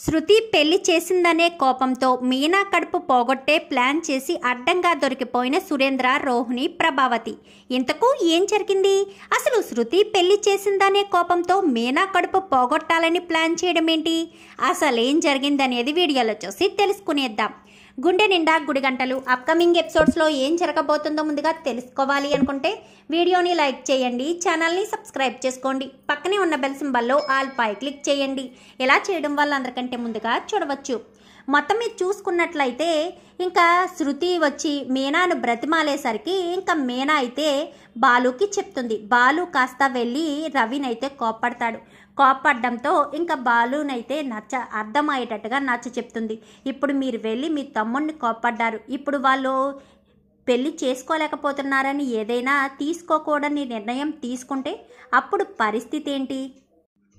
శృతి పెళ్లి చేసిందనే కోపంతో మీనా కడుపు పోగొట్టే ప్లాన్ చేసి అడ్డంగా దొరికిపోయిన సురేంద్ర, రోహిణి, ప్రభావతి. ఇంతకు ఏం జరిగింది? అసలు శృతి పెళ్లి చేసిందనే కోపంతో మీనా కడుపు పోగొట్టాలని ప్లాన్ చేయడం ఏంటి? అసలేం జరిగిందనేది వీడియోలో చూసి తెలుసుకునేద్దాం. గుండె నిండా గుడిగంటలు అప్కమింగ్ ఎపిసోడ్స్లో ఏం జరగబోతుందో ముందుగా తెలుసుకోవాలి అనుకుంటే వీడియోని లైక్ చేయండి, ఛానల్ని సబ్స్క్రైబ్ చేసుకోండి, పక్కనే ఉన్న బెల్ సింబల్లో ఆల్ పై క్లిక్ చేయండి. ఇలా చేయడం వల్ల అందరికంటే ముందుగా చూడవచ్చు. మొత్తం మీద చూసుకున్నట్లయితే ఇంకా శృతి వచ్చి మీనాను బ్రతిమాలేసరికి ఇంకా మీనా అయితే బాలుకి చెప్తుంది. బాలు కాస్త వెళ్ళి రవినైతే కోప్పడడంతో ఇంకా బాలునైతే అర్థమయ్యేటట్టుగా నచ్చ చెప్తుంది. ఇప్పుడు మీరు వెళ్ళి మీ తమ్ముడిని కోప్పడ్డారు, ఇప్పుడు వాళ్ళు పెళ్లి చేసుకోలేకపోతున్నారని ఏదైనా తీసుకోకూడని నిర్ణయం తీసుకుంటే అప్పుడు పరిస్థితి ఏంటి?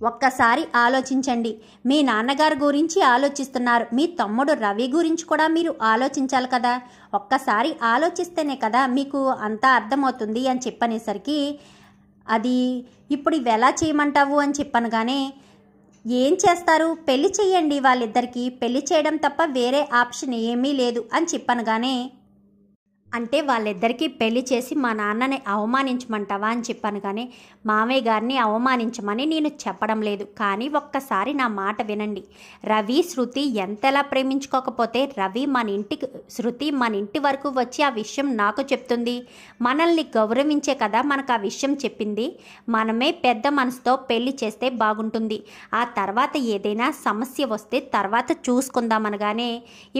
ఒక్కసారి ఆలోచించండి. మీ నాన్నగారి గురించి ఆలోచిస్తున్నారు, మీ తమ్ముడు రవి గురించి కూడా మీరు ఆలోచించాలి కదా. ఒక్కసారి ఆలోచిస్తేనే కదా మీకు అంతా అర్థమవుతుంది అని చెప్పనేసరికి అది ఇప్పుడు ఇవి ఎలా చేయమంటావు అని చెప్పనగానే ఏం చేస్తారు, పెళ్లి చేయండి, వాళ్ళిద్దరికీ పెళ్లి చేయడం తప్ప వేరే ఆప్షన్ ఏమీ లేదు అని చెప్పనగానే అంటే వాళ్ళిద్దరికీ పెళ్లి చేసి మా నాన్నని అవమానించమంటావా అని చెప్పాను. కానీ మామయ్య గారిని అవమానించమని నేను చెప్పడం లేదు, కానీ ఒక్కసారి నా మాట వినండి. రవి శృతి ఎంతలా ప్రేమించుకోకపోతే శృతి మన ఇంటి వరకు వచ్చి ఆ విషయం నాకు చెప్తుంది. మనల్ని గౌరవించే కదా మనకు ఆ విషయం చెప్పింది. మనమే పెద్ద మనసుతో పెళ్లి చేస్తే బాగుంటుంది. ఆ తర్వాత ఏదైనా సమస్య వస్తే తర్వాత చూసుకుందామనగానే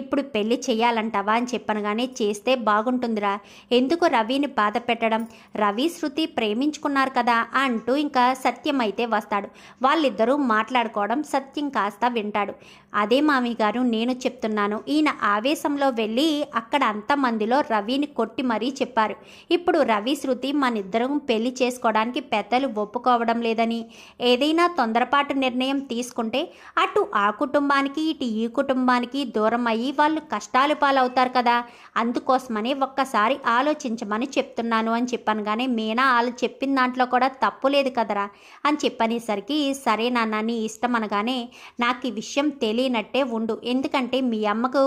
ఇప్పుడు పెళ్లి చేయాలంటావా అని చెప్పనగానే చేస్తే బాగుంటుందిరా, ఎందుకు రవిని బాధ పెట్టడం, రవి శృతి ప్రేమించుకున్నారు కదా అంటూ ఇంకా సత్యం అయితే వస్తాడు. వాళ్ళిద్దరూ మాట్లాడుకోవడం సత్యం కాస్త వింటాడు. అదే మామి గారు నేను చెప్తున్నాను, ఈయన ఆవేశంలో వెళ్ళి అక్కడ అంతమందిలో రవిని కొట్టి మరీ చెప్పారు. ఇప్పుడు రవి శృతి మనిద్దరం పెళ్లి చేసుకోవడానికి పెద్దలు ఒప్పుకోవడం లేదని, ఏదైనా తొందరపాటు నిర్ణయం తీసుకుంటే అటు ఆ కుటుంబానికి ఇటు ఈ కుటుంబానికి దూరం అయ్యి వాళ్ళు కష్టాలు పాలవుతారు కదా, అందుకోసమని ఒక్కసారి ఆలోచించమని చెప్తున్నాను అని చెప్పాను. కానీ మీనా వాళ్ళు చెప్పిన దాంట్లో కూడా తప్పు లేదు కదరా అని చెప్పనేసరికి సరే నాన్న నీ ఇష్టం అనగానే నాకు ఈ విషయం తెలియనట్టే ఉండు, ఎందుకంటే మీ అమ్మకు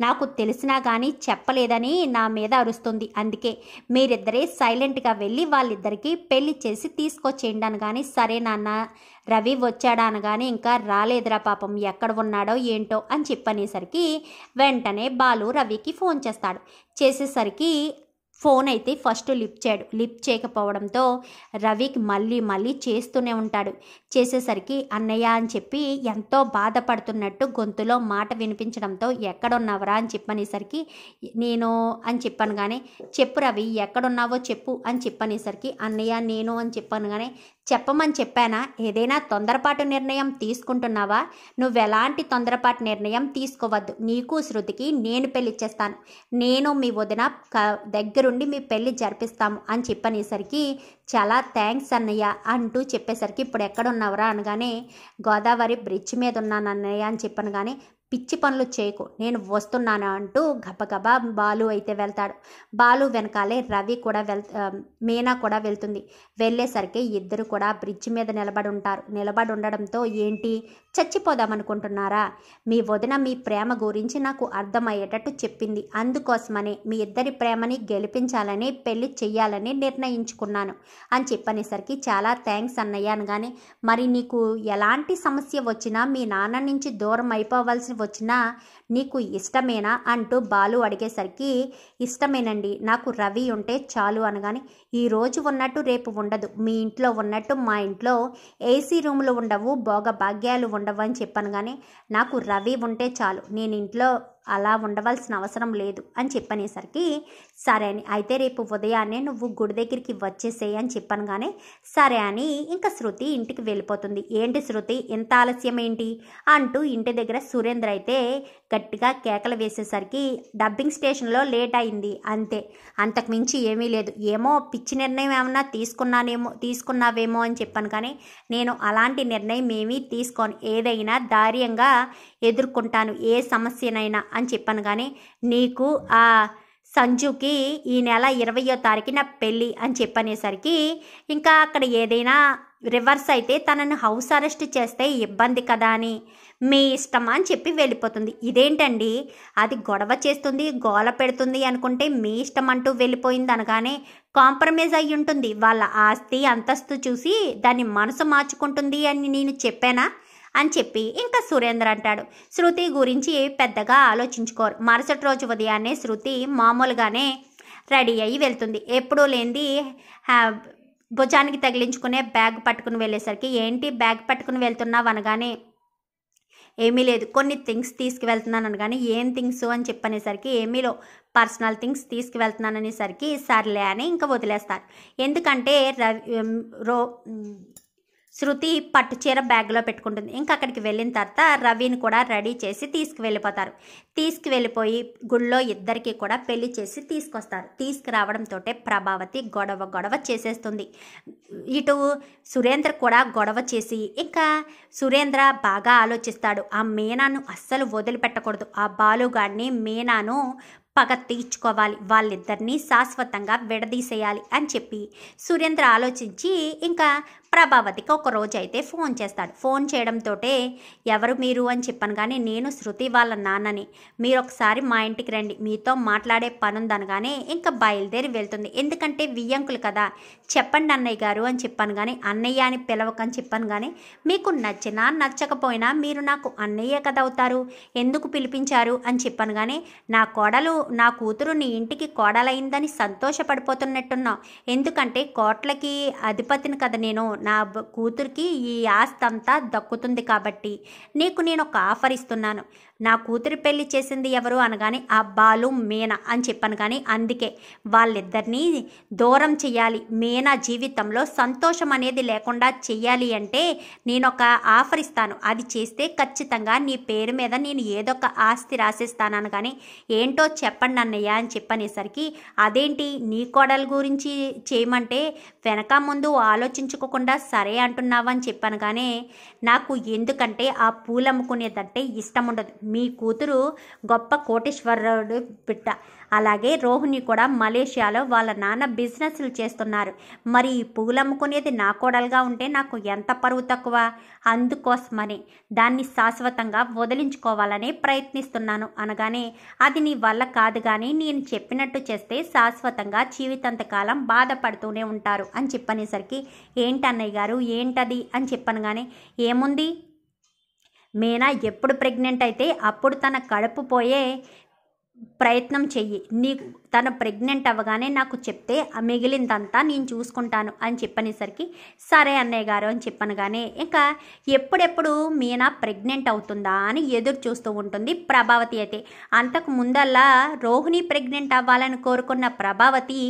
నాకు తెలిసినా కానీ చెప్పలేదని నా మీద అరుస్తుంది, అందుకే మీరిద్దరే సైలెంట్గా వెళ్ళి వాళ్ళిద్దరికీ పెళ్లి చేసి తీసుకొచ్చేయండి అనగానే సరే నాన్న. రవి వచ్చాడా అనగానే ఇంకా రాలేదురా పాపం, ఎక్కడ ఉన్నాడో ఏంటో అని చెప్పనేసరికి వెంటనే బాలు రవికి ఫోన్ చేసేసరికి ఫోన్ అయితే ఫస్ట్ లిఫ్ట్ చేయకపోవడంతో రవికి మళ్ళీ చేస్తూనే ఉంటాడు. చేసేసరికి అన్నయ్య అని చెప్పి ఎంతో బాధపడుతున్నట్టు గొంతులో మాట వినిపించడంతో ఎక్కడున్నావరా అని చెప్పనేసరికి నేను అని చెప్పాను. కానీ చెప్పు రవి ఎక్కడున్నావో చెప్పు అని చెప్పనేసరికి అన్నయ్య నేను అని చెప్పాను. కానీ చెప్పమని చెప్పానా, ఏదైనా తొందరపాటు నిర్ణయం తీసుకుంటున్నావా? నువ్వెలాంటి తొందరపాటు నిర్ణయం తీసుకోవద్దు, నీకు శృతికి నేను పెళ్లి చేస్తాను, నేను మీ వదిన దగ్గరుండి మీ పెళ్లి జరిపిస్తాము అని చెప్పనేసరికి చాలా థ్యాంక్స్ అన్నయ్య అంటూ చెప్పేసరికి ఇప్పుడు ఎక్కడున్నావురా అనగానే గోదావరి బ్రిడ్జ్ మీద ఉన్నాను అన్నయ్య అని చెప్పాను. కానీ పిచ్చి పనులు చేయకు, నేను వస్తున్నాను అంటూ గబగబా బాలు అయితే వెళ్తాడు. బాలు వెనకాలే రవి కూడా మీనా కూడా వెళ్తుంది. వెళ్ళేసరికి ఇద్దరు కూడా బ్రిడ్జ్ మీద నిలబడి ఉండడంతో ఏంటి చచ్చిపోదామనుకుంటున్నారా? మీ వదిన మీ ప్రేమ గురించి నాకు అర్థమయ్యేటట్టు చెప్పింది, అందుకోసమనే మీ ఇద్దరి ప్రేమని గెలిపించాలని పెళ్లి చెయ్యాలని నిర్ణయించుకున్నాను అని చెప్పనేసరికి చాలా థ్యాంక్స్ అన్నయ్య అనగానే మరి నీకు ఎలాంటి సమస్య వచ్చినా మీ నాన్న నుంచి దూరం అయిపోవాల్సి వచ్చినా నీకు ఇష్టమేనా అంటూ బాలు అడిగేసరికి ఇష్టమేనండి, నాకు రవి ఉంటే చాలు అనగానే ఈరోజు ఉన్నట్టు రేపు ఉండదు, మీ ఇంట్లో ఉన్నట్టు మా ఇంట్లో ఏసీ రూములు ఉండవు, భోగ భాగ్యాలు ఉండవు అని చెప్పాను. కానీ నాకు రవి ఉంటే చాలు, నేను ఇంట్లో అలా ఉండవలసిన అవసరం లేదు అని చెప్పనేసరికి సరే అని అయితే రేపు ఉదయాన్నే నువ్వు గుడి దగ్గరికి వచ్చేసేయి అని చెప్పాను. కానీ సరే అని ఇంకా శృతి ఇంటికి వెళ్ళిపోతుంది. ఏంటి శృతి ఇంత ఆలస్యం ఏంటి అంటూ ఇంటి దగ్గర సురేంద్ర అయితే గట్టిగా కేకలు వేసేసరికి డబ్బింగ్ స్టేషన్లో లేట్ అయింది అంతే, అంతకుమించి ఏమీ లేదు. ఏమో పిచ్చి నిర్ణయం ఏమన్నా తీసుకున్నావేమో అని చెప్పాను. కానీ నేను అలాంటి నిర్ణయం ఏమీ తీసుకోను, ఏదైనా ధైర్యంగా ఎదుర్కొంటాను ఏ సమస్యనైనా అని చెప్పాను. కానీ నీకు ఆ సంజుకి ఈ నెల 20వ తారీఖున పెళ్ళి అని చెప్పనేసరికి ఇంకా అక్కడ ఏదైనా రివర్స్ అయితే తనను హౌస్ అరెస్ట్ చేస్తే ఇబ్బంది కదా అని మీ ఇష్టమా అని చెప్పి వెళ్ళిపోతుంది. ఇదేంటండి, అది గొడవ చేస్తుంది, గోల పెడుతుంది అనుకుంటే మీ ఇష్టం అంటూ వెళ్ళిపోయింది అనగానే కాంప్రమైజ్ అయ్యి ఉంటుంది. వాళ్ళ ఆస్తి అంతస్తు చూసి దాన్ని మనసు మార్చుకుంటుంది అని నేను చెప్పానా అని చెప్పి ఇంకా సురేంద్ర అంటాడు. శృతి గురించి పెద్దగా ఆలోచించుకోరు. మరుసటి రోజు ఉదయాన్నే శృతి మామూలుగానే రెడీ అయ్యి వెళ్తుంది. ఎప్పుడూ లేనిది భుజానికి తగిలించుకునే బ్యాగ్ పట్టుకుని వెళ్ళేసరికి ఏంటి బ్యాగ్ పట్టుకుని వెళ్తున్నావు అనగానే ఏమీ లేదు, కొన్ని థింగ్స్ తీసుకువెళ్తున్నాను అనగానే ఏం థింగ్స్ అని చెప్పనేసరికి ఏమీలో పర్సనల్ థింగ్స్ తీసుకువెళ్తున్నాను అనేసరికి సర్లే అని ఇంకా వదిలేస్తారు. ఎందుకంటే శృతి పట్టు చీర బ్యాగ్లో పెట్టుకుంటుంది. ఇంకా అక్కడికి వెళ్ళిన తర్వాత రవిని కూడా రెడీ చేసి తీసుకువెళ్ళిపోతారు. తీసుకువెళ్ళిపోయి గుళ్ళో ఇద్దరికి కూడా పెళ్లి చేసి తీసుకొస్తారు. తీసుకురావడంతో ప్రభావతి గొడవ చేసేస్తుంది. ఇటు సురేంద్ర కూడా గొడవ చేసి ఇంకా సురేంద్ర బాగా ఆలోచిస్తాడు. ఆ మీనాను అస్సలు వదిలిపెట్టకూడదు, ఆ బాలుగాడిని మీనాను పగ తీర్చుకోవాలి, వాళ్ళిద్దరినీ శాశ్వతంగా విడదీసేయాలి అని చెప్పి సురేంద్ర ఆలోచించి ఇంకా ప్రభావతికి ఒక రోజు అయితే ఫోన్ చేస్తాడు. ఫోన్ చేయడంతో ఎవరు మీరు అని చెప్పాను కానీ నేను శృతి వాళ్ళ నాన్నని, మీరు ఒకసారి మా ఇంటికి రండి, మీతో మాట్లాడే పని ఉందనగానే ఇంకా బయలుదేరి వెళ్తుంది. ఎందుకంటే వియ్యంకులు కదా, చెప్పండి అన్నయ్య గారు అని చెప్పాను కానీ అన్నయ్య అని పిలవకని చెప్పాను కానీ మీకు నచ్చినా నచ్చకపోయినా మీరు నాకు అన్నయ్య కదా అవుతారు, ఎందుకు పిలిపించారు అని చెప్పాను కానీ నా కూతురు నీ ఇంటికి కోడలైందని సంతోషపడిపోతున్నట్టున్నావు. ఎందుకంటే కోట్లకి అధిపతిని కదా నేను, నా కూతురికి ఈ ఆస్తి అంతా దక్కుతుంది కాబట్టి నీకు నేను ఒక ఆఫర్ ఇస్తున్నాను. నా కూతురి పెళ్లి చేసింది ఎవరు అనగానే ఆ బాలు మీనా అని చెప్పాను కానీ అందుకే వాళ్ళిద్దరినీ దూరం చెయ్యాలి, మీనా జీవితంలో సంతోషం అనేది లేకుండా చెయ్యాలి అంటే నేను ఒక ఆఫర్ ఇస్తాను, అది చేస్తే ఖచ్చితంగా నీ పేరు మీద నేను ఏదొక ఆస్తి రాసిస్తాను అనగానే ఏంటో చెప్పండి అన్నయ్య అని చెప్పనేసరికి అదేంటి నీ కోడల గురించి చేయమంటే వెనక ముందు ఆలోచించుకోకుండా సరే అంటున్నావు అని చెప్పాను కానీ నాకు ఎందుకంటే ఆ పూలు అమ్ముకునేదంటే ఇష్టం ఉండదు. మీ కూతురు గొప్ప కోటేశ్వరుడు బిడ్డ, అలాగే రోహిణి కూడా మలేషియాలో వాళ్ళ నాన్న బిజినెస్లు చేస్తున్నారు. మరి ఈ పువ్వులు అమ్ముకునేది నా కోడలుగా ఉంటే నాకు ఎంత పరువు తక్కువ, అందుకోసమని దాన్ని శాశ్వతంగా వదిలించుకోవాలని ప్రయత్నిస్తున్నాను అనగానే అది నీ వల్ల కాదు కానీ నేను చెప్పినట్టు చేస్తే శాశ్వతంగా జీవితాంతకాలం బాధపడుతూనే ఉంటారు అని చెప్పనేసరికి ఏంటన్నయ్య గారు ఏంటది అని చెప్పను కానీ ఏముంది, మీనా ఎప్పుడు ప్రెగ్నెంట్ అయితే అప్పుడు తన కడుపు పోయే ప్రయత్నం చెయ్యి, నీకు తను ప్రెగ్నెంట్ అవ్వగానే నాకు చెప్తే మిగిలిందంతా నేను చూసుకుంటాను అని చెప్పనేసరికి సరే అన్నయ్య గారు అని చెప్పను కానీ ఇంకా ఎప్పుడెప్పుడు మీనా ప్రెగ్నెంట్ అవుతుందా అని ఎదురు చూస్తూ ఉంటుంది ప్రభావతి. అయితే అంతకు ముందల్లా రోహిణి ప్రెగ్నెంట్ అవ్వాలని కోరుకున్న ప్రభావతి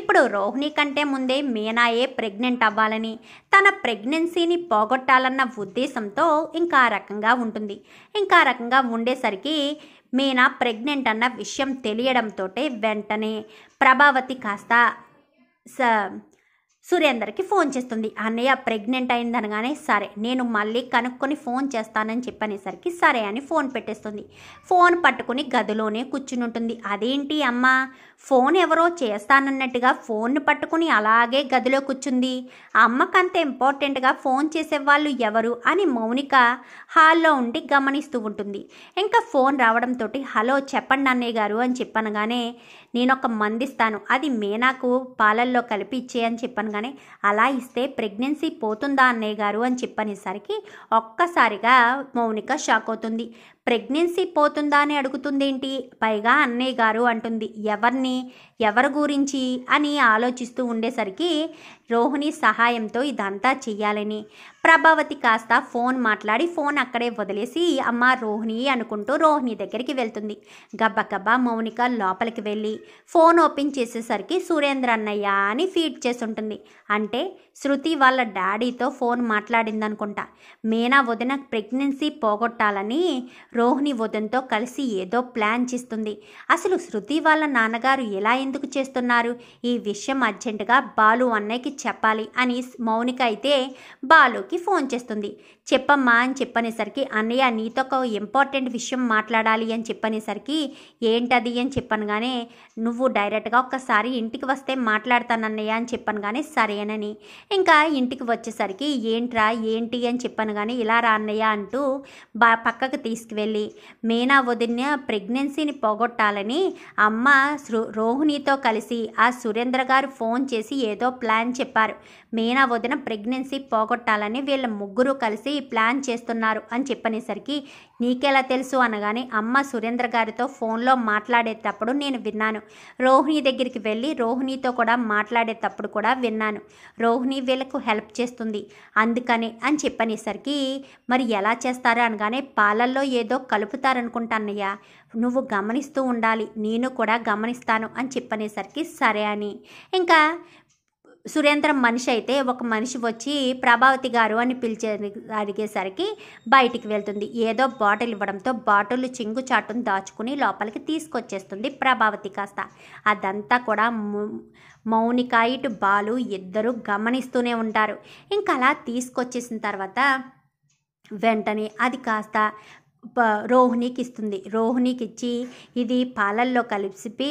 ఇప్పుడు రోహిణి కంటే ముందే మీనాయే ప్రెగ్నెంట్ అవ్వాలని తన ప్రెగ్నెన్సీని పోగొట్టాలన్న ఉద్దేశంతో ఇంకా రకంగా ఉంటుంది. ఇంకా రకంగా ఉండేసరికి మీనా ప్రెగ్నెంట్ అన్న విషయం తెలియడంతో వెంటనే ప్రభావతి కాస్త సురేందర్కి ఫోన్ చేస్తుంది. అన్నయ్య ప్రెగ్నెంట్ అయిందనగానే సరే నేను మళ్ళీ కనుక్కొని ఫోన్ చేస్తానని చెప్పనేసరికి సరే అని ఫోన్ పెట్టేస్తుంది. ఫోన్ పట్టుకుని గదిలోనే కూర్చుని ఉంటుంది. అదేంటి అమ్మ ఫోన్ ఎవరో చేస్తానన్నట్టుగా ఫోన్ను పట్టుకుని అలాగే గదిలో కూర్చుంది, అమ్మకంత ఇంపార్టెంట్గా ఫోన్ చేసేవాళ్ళు ఎవరు అని మౌనిక హాల్లో ఉండి గమనిస్తూ ఉంటుంది. ఇంకా ఫోన్ రావడంతో హలో చెప్పండి అన్నయ్య గారు అని చెప్పనగానే నేను ఒక మందిస్తాను, అది మీనాకు పాలల్లో కలిపి ఇచ్చే అని చెప్పాను కానీ అలా ఇస్తే ప్రెగ్నెన్సీ పోతుందా అన్నయ్య గారు అని చెప్పనేసరికి ఒక్కసారిగా మౌనిక షాక్ అవుతుంది. ప్రెగ్నెన్సీ పోతుందా అని అడుగుతుంది ఏంటి, పైగా అన్నయ్య గారు అంటుంది, ఎవరి గురించి అని ఆలోచిస్తూ ఉండేసరికి రోహిణి సహాయంతో ఇదంతా చెయ్యాలని ప్రభావతి కాస్త ఫోన్ మాట్లాడి ఫోన్ అక్కడే వదిలేసి అమ్మ రోహిణి అనుకుంటూ రోహిణి దగ్గరికి వెళ్తుంది. గబ్బగబ్బా మౌనిక లోపలికి వెళ్ళి ఫోన్ ఓపెన్ చేసేసరికి సురేంద్ర అన్నయ్య అని ఫీడ్ చేసి ఉంటుంది. అంటే శృతి వాళ్ళ డాడీతో ఫోన్ మాట్లాడిందనుకుంటా. మీనా వదిన ప్రెగ్నెన్సీ పోగొట్టాలని రోహిణి వదంతో కలిసి ఏదో ప్లాన్ చేస్తుంది. అసలు శృతి వాళ్ళ నాన్నగారు ఎలా ఎందుకు చేస్తున్నారు, ఈ విషయం అర్జెంటుగా బాలు అన్నయ్యకి చెప్పాలి అని మౌనిక అయితే బాలుకి ఫోన్ చేస్తుంది. చెప్పమ్మా అని చెప్పనేసరికి అన్నయ్య నీతో ఒక ఇంపార్టెంట్ విషయం మాట్లాడాలి అని చెప్పనేసరికి ఏంటది అని చెప్పనగానే నువ్వు డైరెక్ట్గా ఒక్కసారి ఇంటికి వస్తే మాట్లాడతానన్నయ్య అని చెప్పనగానే సరేనని ఇంకా ఇంటికి వచ్చేసరికి ఏంట్రా ఏంటి అని చెప్పను కానీ ఇలా రా అన్నయ్య అంటూ పక్కకు తీసుకువెళ్ళి మీనా వదిన ప్రెగ్నెన్సీని పోగొట్టాలని అమ్మ రోహిణితో కలిసి ఆ సురేంద్ర గారు ఫోన్ చేసి ఏదో ప్లాన్ చెప్పారు. మీనా వదిన ప్రెగ్నెన్సీ పోగొట్టాలని వీళ్ళ ముగ్గురు కలిసి ప్లాన్ చేస్తున్నారు అని చెప్పనేసరికి నీకెలా తెలుసు అనగానే అమ్మ సురేంద్ర గారితో ఫోన్లో మాట్లాడేటప్పుడు నేను విన్నాను. రోహిణి దగ్గరికి వెళ్ళి రోహిణితో కూడా మాట్లాడేటప్పుడు కూడా విన్నాను. రోహిణి వీళ్ళకు హెల్ప్ చేస్తుంది అందుకనే అని చెప్పనేసరికి మరి ఎలా చేస్తారా అనగానే పాలల్లో ఏదో కలుపుతారనుకుంటానయ్య, నువ్వు గమనిస్తూ ఉండాలి, నేను కూడా గమనిస్తాను అని చెప్పనేసరికి సరే అని ఇంకా సురేంద్ర మనిషి అయితే ఒక మనిషి వచ్చి ప్రభావతి గారు అని అడిగేసరికి బయటికి వెళ్తుంది. ఏదో బాటిల్ ఇవ్వడంతో బాటిల్ చింగు చాటును దాచుకుని లోపలికి తీసుకొచ్చేస్తుంది ప్రభావతి. కాస్త అదంతా కూడా మౌనిక ఇటు బాలు ఇద్దరు గమనిస్తూనే ఉంటారు. ఇంకా అలా తీసుకొచ్చేసిన తర్వాత వెంటనే అది కాస్త రోహిణికి ఇస్తుంది. రోహిణికి ఇచ్చి ఇది పాలల్లో కలిపి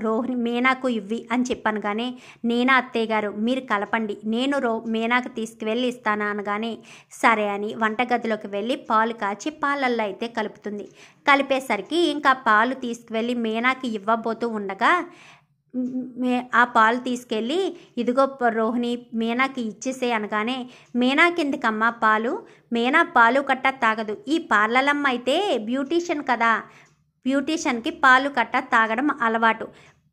రోహిణి మీనాకు ఇవ్వి అని చెప్పాను. కానీ నేనా అత్తయ్య గారు మీరు కలపండి, నేను మీనాకు తీసుకువెళ్ళి ఇస్తాను అనగానే సరే అని వంటగదిలోకి వెళ్ళి పాలు కాచి పాలల్లో అయితే కలుపుతుంది. కలిపేసరికి ఇంకా పాలు తీసుకువెళ్ళి మీనాకి ఇవ్వబోతూ ఉండగా ఆ పాలు తీసుకెళ్ళి ఇదిగో రోహిణి మీనాకి ఇచ్చేసే అనగానే మీనాకి ఎందుకమ్మా పాలు, మీనా పాలు కట్ట తాగదు, ఈ పార్లలమ్మ అయితే బ్యూటీషియన్ కదా, బ్యూటీషియన్కి పాలు కట్ట తాగడం అలవాటు,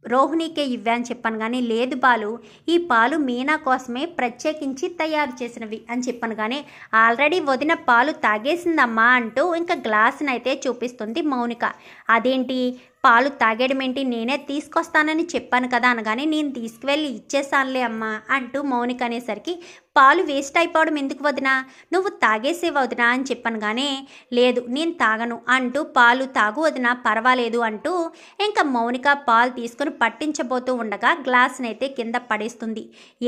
రోహిణికే ఇవ్వా అని చెప్పాను. కానీ లేదు బాలు, ఈ పాలు మీనా కోసమే ప్రత్యేకించి తయారు చేసినవి అని చెప్పాను. కానీ ఆల్రెడీ వదిన పాలు తాగేసిందమ్మా అంటూ ఇంకా గ్లాసునైతే చూపిస్తుంది మౌనిక. అదేంటి పాలు తాగేయడం ఏంటి, నేనే తీసుకొస్తానని చెప్పాను కదా అనగానే నేను తీసుకువెళ్ళి ఇచ్చేసానులే అమ్మా అంటూ మౌనిక అనేసరికి పాలు వేస్ట్ అయిపోవడం ఎందుకు వదినా, నువ్వు తాగేసే వదినా అని చెప్పాను. కానీ లేదు నేను తాగను అంటూ పాలు తాగు వదినా పర్వాలేదు అంటూ ఇంకా మౌనిక పాలు తీసుకుని పట్టించబోతూ ఉండగా గ్లాసునైతే కింద పడేస్తుంది.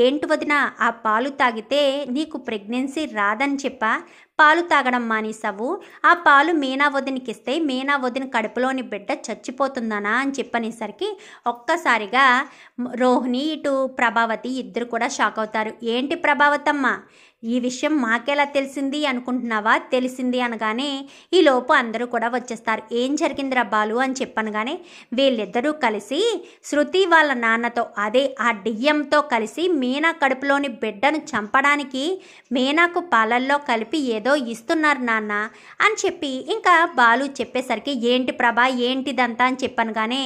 ఏంటి వదినా ఆ పాలు తాగితే నీకు ప్రెగ్నెన్సీ రాదని చెప్పా, పాలు తాగడం మానేసావు, ఆ పాలు మీనా వదినకిస్తే మీనా వదిన కడుపులోని బిడ్డ చచ్చిపోతుందనా అని చెప్పనేసరికి ఒక్కసారిగా రోహిణి ఇటు ప్రభావతి ఇద్దరు కూడా షాక్ అవుతారు. ఏంటి ప్రభావతమ్మ ఈ విషయం మాకెలా తెలిసింది అనుకుంటున్నావా, తెలిసింది అనగానే ఈలోపు అందరూ కూడా వచ్చేస్తారు. ఏం జరిగిందిరా బాలు అని చెప్పనగానే వీళ్ళిద్దరూ కలిసి శృతి వాళ్ళ నాన్నతో అదే ఆ డియ్యంతో కలిసి మీనా కడుపులోని బిడ్డను చంపడానికి మీనాకు పాలల్లో కలిపి ఏదో ఇస్తున్నారు నాన్న అని చెప్పి ఇంకా బాలు చెప్పేసరికి ఏంటి ప్రభా ఏంటిదంతా అని చెప్పనగానే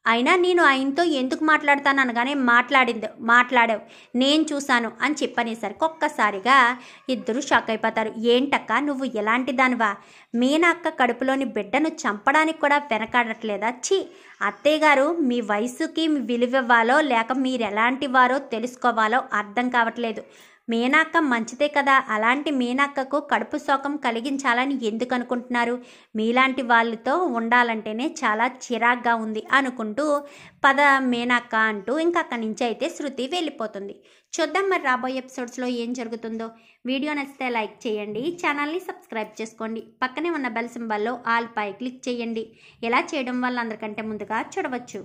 అయినా నేను ఆయనతో ఎందుకు మాట్లాడతాను అనగానే మాట్లాడావు నేను చూశాను అని చెప్పనేసరికి ఒక్కసారిగా ఇద్దరు షాక్ అయిపోతారు. ఏంటక్క నువ్వు ఎలాంటి దానివా, మీనక్క కడుపులోని బిడ్డను చంపడానికి కూడా వెనకాడట్లేదా, ఛీ అత్తయ్య గారు మీ వయసుకి విలువివ్వాలో లేక మీరు ఎలాంటి వారో తెలుసుకోవాలో అర్థం కావట్లేదు. మీనాక్క మంచిదే కదా, అలాంటి మీనాక్కకు కడుపు శోకం కలిగించాలని ఎందుకు అనుకుంటున్నారు, మీలాంటి వాళ్ళతో ఉండాలంటేనే చాలా చిరాగ్గా ఉంది అనుకుంటూ పద మీనాక్క అంటూ ఇంకా అక్కడి నుంచి అయితే శృతి వెళ్ళిపోతుంది. చూద్దాం మరి రాబోయే ఎపిసోడ్స్లో ఏం జరుగుతుందో. వీడియో నచ్చితే లైక్ చేయండి, ఛానల్ని సబ్స్క్రైబ్ చేసుకోండి, పక్కనే ఉన్న బెల్ సింబల్లో ఆల్ పై క్లిక్ చేయండి. ఇలా చేయడం వల్ల అందరికంటే ముందుగా చూడవచ్చు.